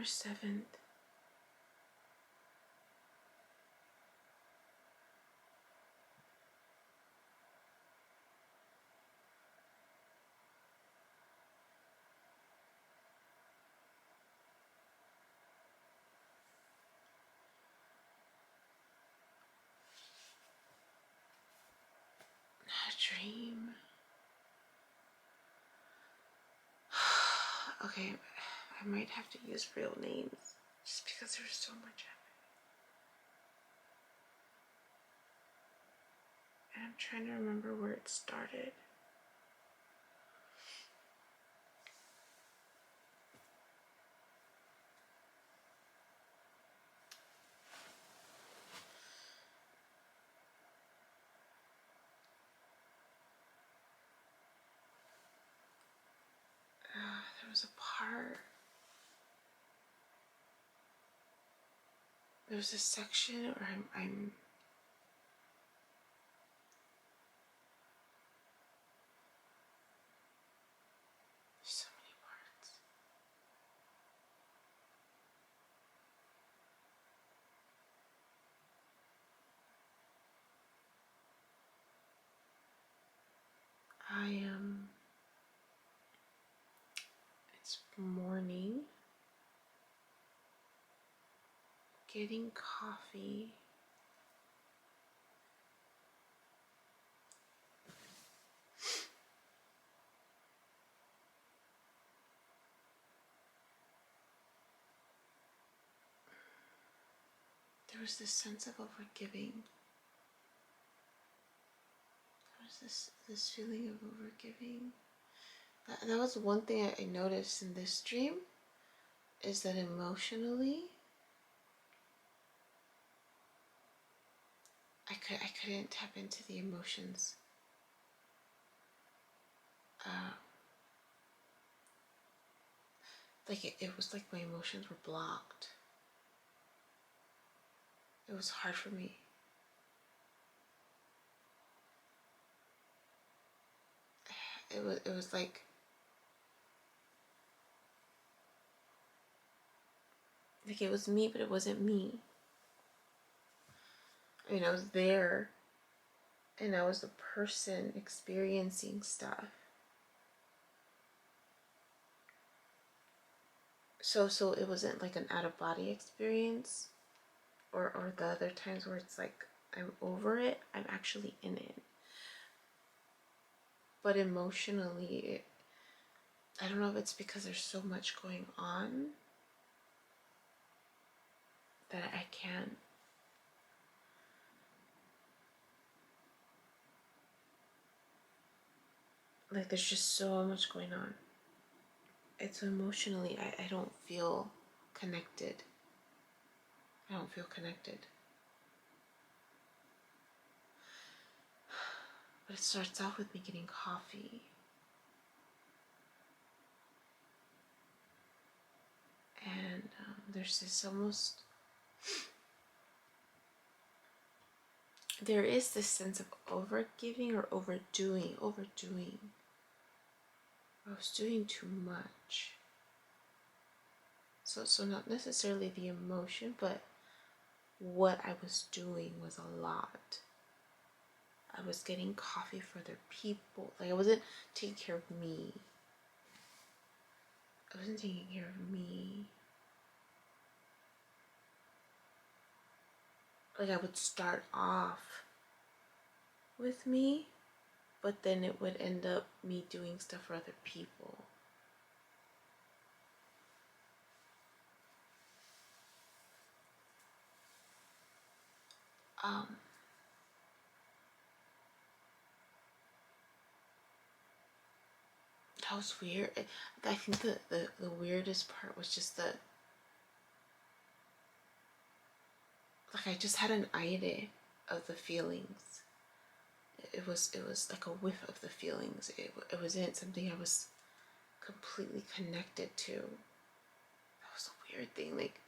7th. A dream. Okay, I might have to use real names just because there's so much happening. And I'm trying to remember where it started. There was a part. There was a section where I'm so many parts. It's morning. Getting coffee. There was this sense of overgiving. There was this feeling of overgiving. That was one thing I noticed in this dream, is that emotionally I couldn't tap into the emotions. Like it was like my emotions were blocked. It was hard for me. It was like it was me, but it wasn't me. I mean, I was there, and I was the person experiencing stuff. So it wasn't like an out-of-body experience, or the other times where it's like I'm over it, I'm actually in it. But emotionally, I don't know if it's because there's so much going on that I can't. Like, there's just so much going on. It's emotionally, I don't feel connected. I don't feel connected. But it starts off with me getting coffee. And there's this almost, there is this sense of overgiving or overdoing. I was doing too much. So not necessarily the emotion, but what I was doing was a lot. I was getting coffee for other people. Like, I wasn't taking care of me. I wasn't taking care of me. Like, I would start off with me, but then it would end up me doing stuff for other people. That was weird. I think the weirdest part was just that, like, I just had an idea of the feelings. It was like a whiff of the feelings. It wasn't something I was completely connected to. That was a weird thing. Like,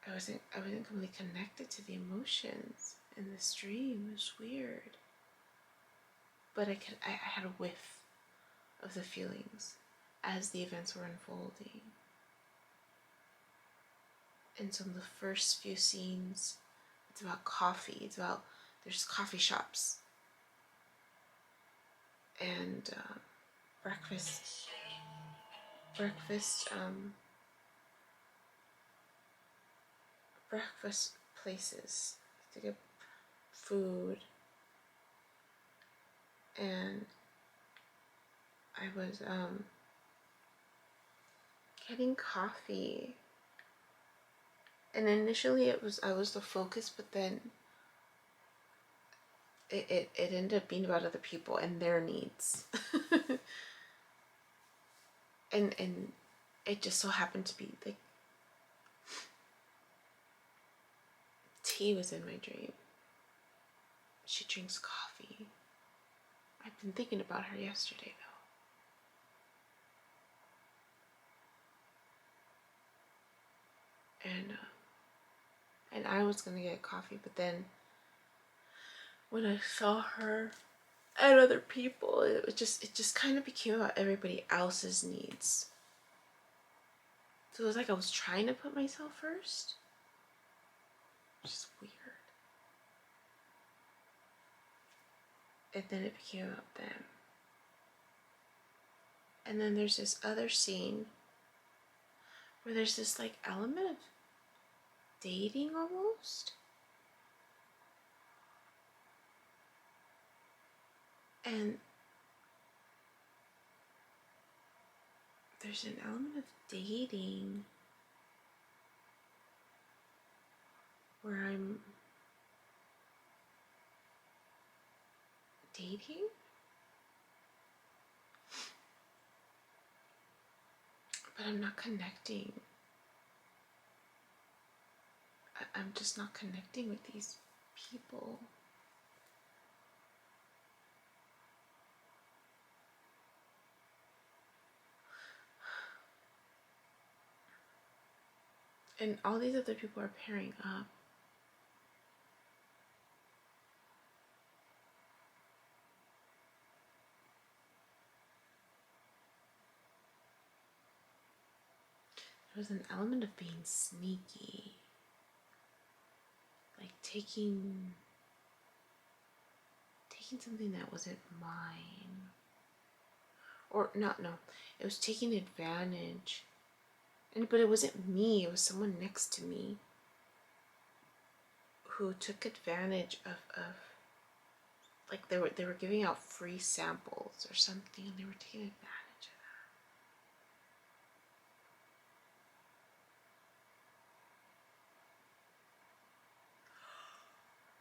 I wasn't completely connected to the emotions in this dream. It was weird. But I had a whiff of the feelings. as the events were unfolding. And some of the first few scenes, it's about coffee. It's about, there's coffee shops and breakfast places to get food. And I was getting coffee, and initially I was the focus, but then it ended up being about other people and their needs. and it just so happened to be like T was in my dream. She drinks coffee. I've been thinking about her yesterday though. And I was gonna get coffee, but then when I saw her and other people, it just kind of became about everybody else's needs. So it was like I was trying to put myself first, which is weird. And then it became about them. And then there's this other scene where there's this like element of dating almost. And there's an element of dating where I'm dating, but I'm not connecting. I'm just not connecting with these people. And all these other people are pairing up. There was an element of being sneaky. Like taking something that wasn't mine. Or not, no. It was taking advantage. But it wasn't me, it was someone next to me who took advantage of like they were giving out free samples or something, and they were taking advantage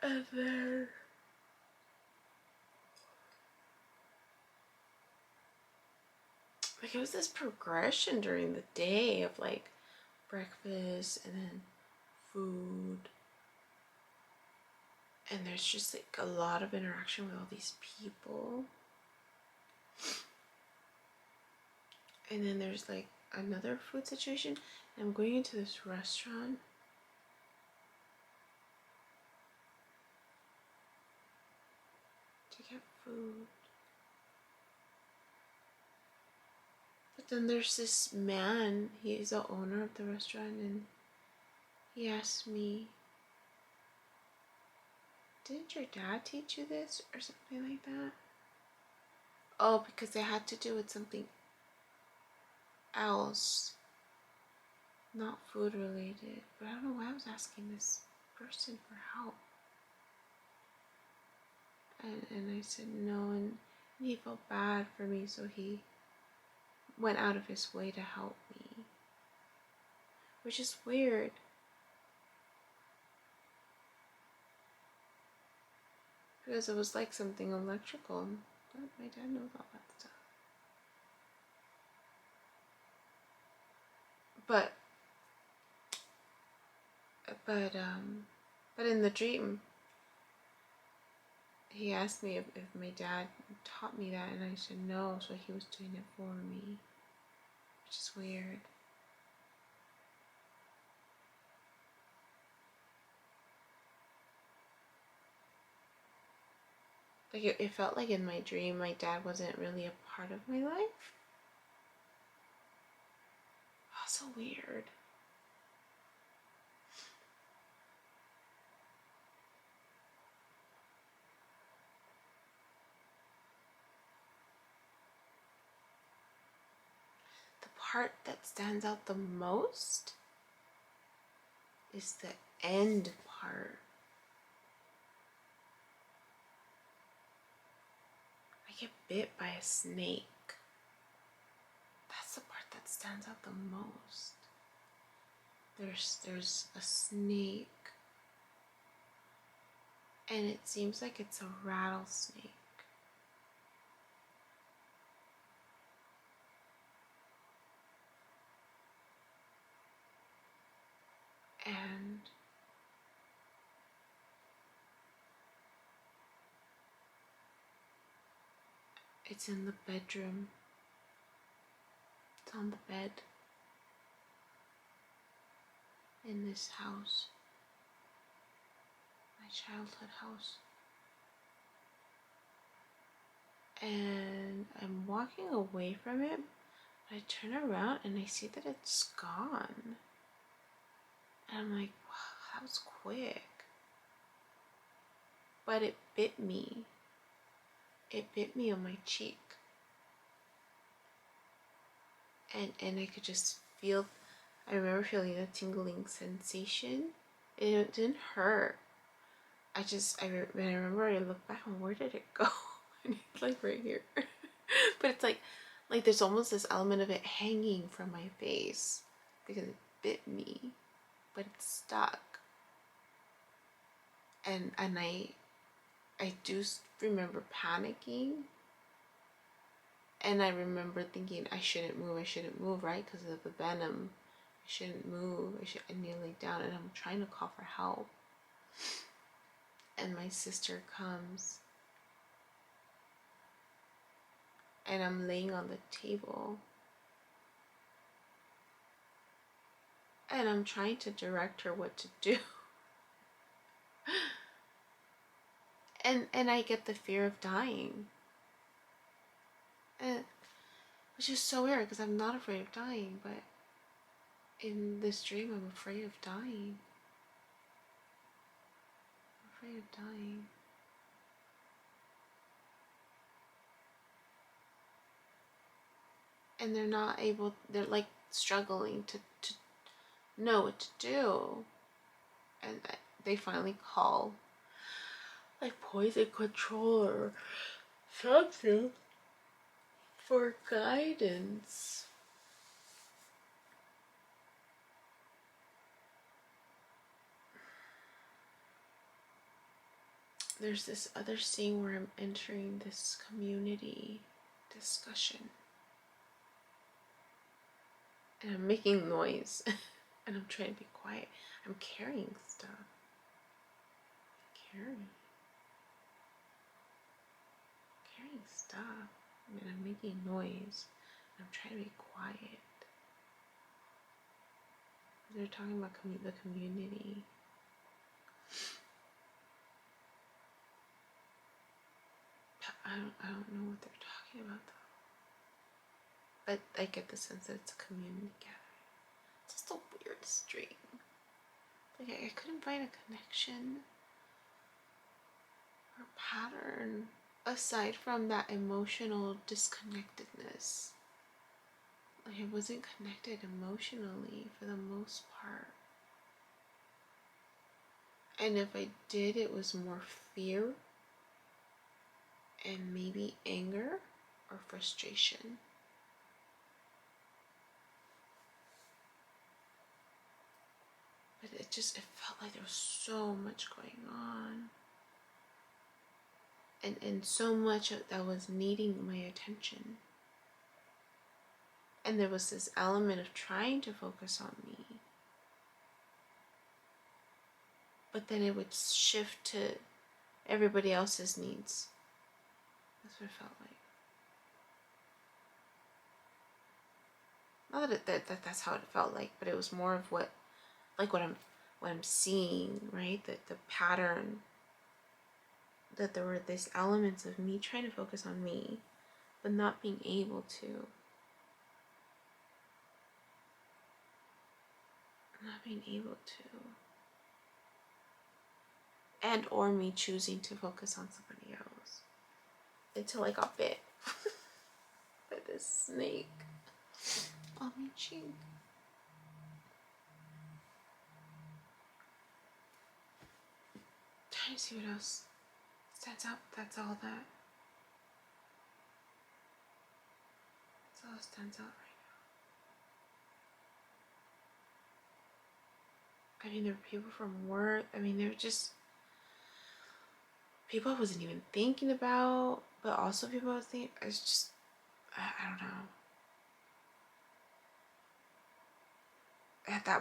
of that. And then like it was this progression during the day of like breakfast and then food, and there's just like a lot of interaction with all these people. And then there's like another food situation. I'm going into this restaurant to get food. But then there's this man, he's the owner of the restaurant, and he asked me, "Didn't your dad teach you this?" or something like that. Oh, because it had to do with something else, not food related. But I don't know why I was asking this person for help. And I said no, and he felt bad for me, so he went out of his way to help me, which is weird. Because it was like something electrical. My dad knows all that stuff. But in the dream, he asked me if my dad taught me that, and I said no, so he was doing it for me, which is weird. Like it felt like in my dream, my dad wasn't really a part of my life. so weird. The part that stands out the most is the end part. I get bit by a snake. That's the part that stands out the most. There's a snake, and it seems like it's a rattlesnake. And it's in the bedroom. It's on the bed in this house, my childhood house. And I'm walking away from it, but I turn around and I see that it's gone. And I'm like, wow, that was quick. But it bit me. It bit me on my cheek. And I could just feel, I remember feeling a tingling sensation. It didn't hurt. When I remember I looked back and where did it go? And it's like right here. But it's like there's almost this element of it hanging from my face because it bit me, but it's stuck. And I do remember panicking. And I remember thinking, I shouldn't move, right? Because of the venom. I shouldn't move. I kneel down, and I'm trying to call for help. And my sister comes. And I'm laying on the table. And I'm trying to direct her what to do. And I get the fear of dying. Which is so weird because I'm not afraid of dying, but in this dream I'm afraid of dying. I'm afraid of dying. And they're like struggling to know what to do. And they finally call like poison control or something for guidance. There's this other scene where I'm entering this community discussion. And I'm making noise. And I'm trying to be quiet. I'm carrying stuff. Carrying stuff. And I'm making noise. And I'm trying to be quiet. They're talking about the community. I don't know what they're talking about though. But I get the sense that it's a community gathering. It's just the weirdest dream. Like I couldn't find a connection or pattern aside from that emotional disconnectedness. Like I wasn't connected emotionally for the most part. And if I did, it was more fear and maybe anger or frustration. But it felt like there was so much going on. And so much that was needing my attention. And there was this element of trying to focus on me. But then it would shift to everybody else's needs. That's what it felt like. Not that's how it felt like, but it was more of what I'm seeing, right? The pattern. That there were these elements of me trying to focus on me, but not being able to. not being able to. And or me choosing to focus on somebody else. Until I got bit by this snake on my cheek. Trying to see what else stands out. That's all that. That's all that stands out right now. I mean, there were people from work. I mean, there were just people I wasn't even thinking about, but also people I was thinking. It's just, I don't know.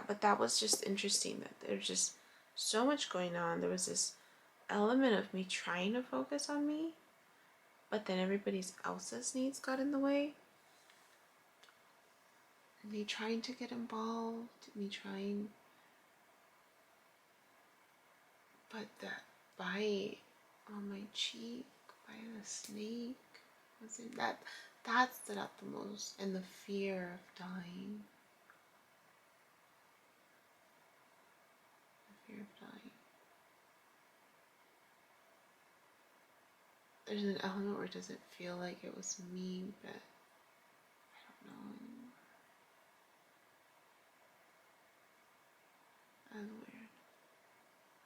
But that was just interesting that there's just so much going on. There was this element of me trying to focus on me, but then everybody else's needs got in the way. Me trying to get involved, me trying, but that bite on my cheek by the snake wasn't that stood out the most, and the fear of dying. The fear of dying. There's an element where it doesn't feel like it was me, but I don't know anymore. That's weird.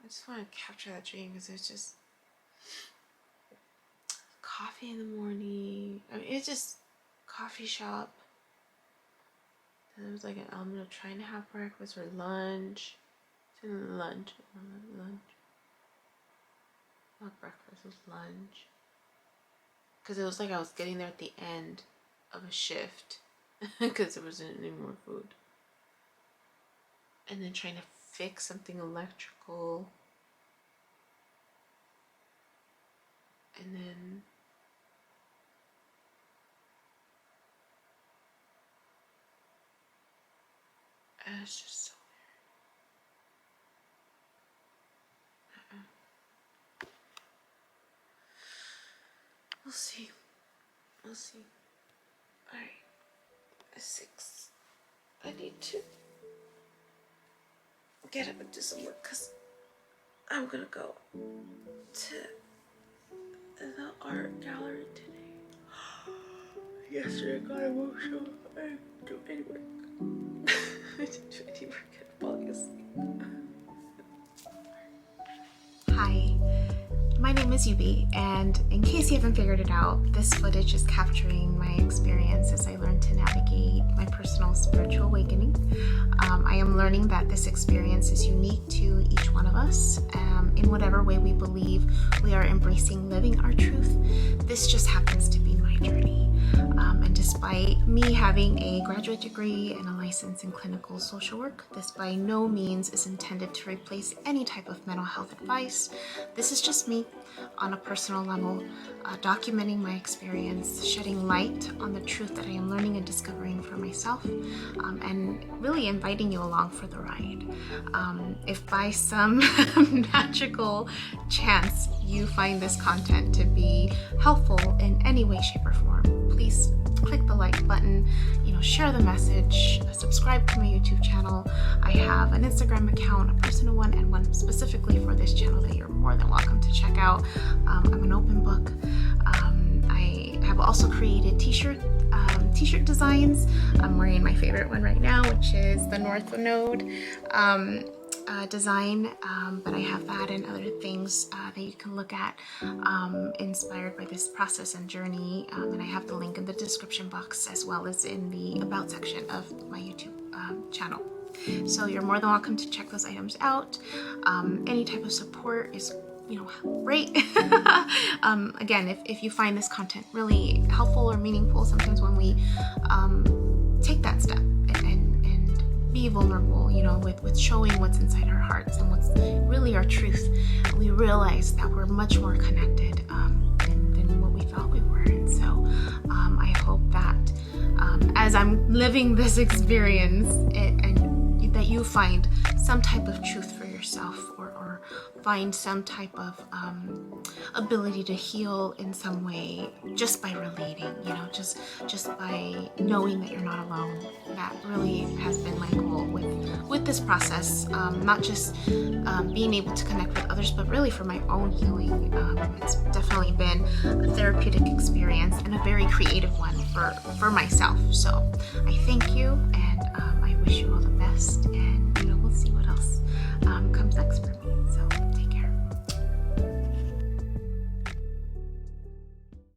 I just want to capture that dream because it's just coffee in the morning. I mean, it's just coffee shop. And there was like an element of trying to have breakfast or lunch. Lunch. Not breakfast, it was lunch. Because it was like I was getting there at the end of a shift because there wasn't any more food. And then trying to fix something electrical. And then it's just so weird. We'll see. We'll see. Alright. 6. I need to get up and do some work because I'm gonna go to the art gallery today. Yesterday I got emotional. I didn't do any work. I didn't do any work at falling asleep. Hi, my name is Yubi, and in case you haven't figured it out, this footage is capturing my experience as I learn to navigate my personal spiritual awakening. I am learning that this experience is unique to each one of us. In whatever way we believe we are embracing living our truth, this just happens to be my journey. And despite me having a graduate degree and a license in clinical social work, this by no means is intended to replace any type of mental health advice. This is just me on a personal level, documenting my experience, shedding light on the truth that I am learning and discovering for myself, and really inviting you along for the ride. If by some magical chance you find this content to be helpful in any way, shape, or form, please click the like button, share the message, subscribe to my YouTube channel. I have an Instagram account, a personal one, and one specifically for this channel that you're more than welcome to check out. I'm an open book. I have also created t-shirt designs. I'm wearing my favorite one right now, which is the North Node design, but I have that and other things that you can look at inspired by this process and journey, and I have the link in the description box as well as in the about section of my YouTube channel. So you're more than welcome to check those items out. Any type of support is great. Again, if you find this content really helpful or meaningful, sometimes when we take that step and be vulnerable, with showing what's inside our hearts and what's really our truth, we realize that we're much more connected than what we thought we were. And so I hope that as I'm living this experience and that you find some type of truth for yourself yourself, or find some type of ability to heal in some way just by relating, you know, just by knowing that you're not alone. That really has been my goal with this process, not just being able to connect with others, but really for my own healing. It's definitely been a therapeutic experience and a very creative one for myself. So I thank you, and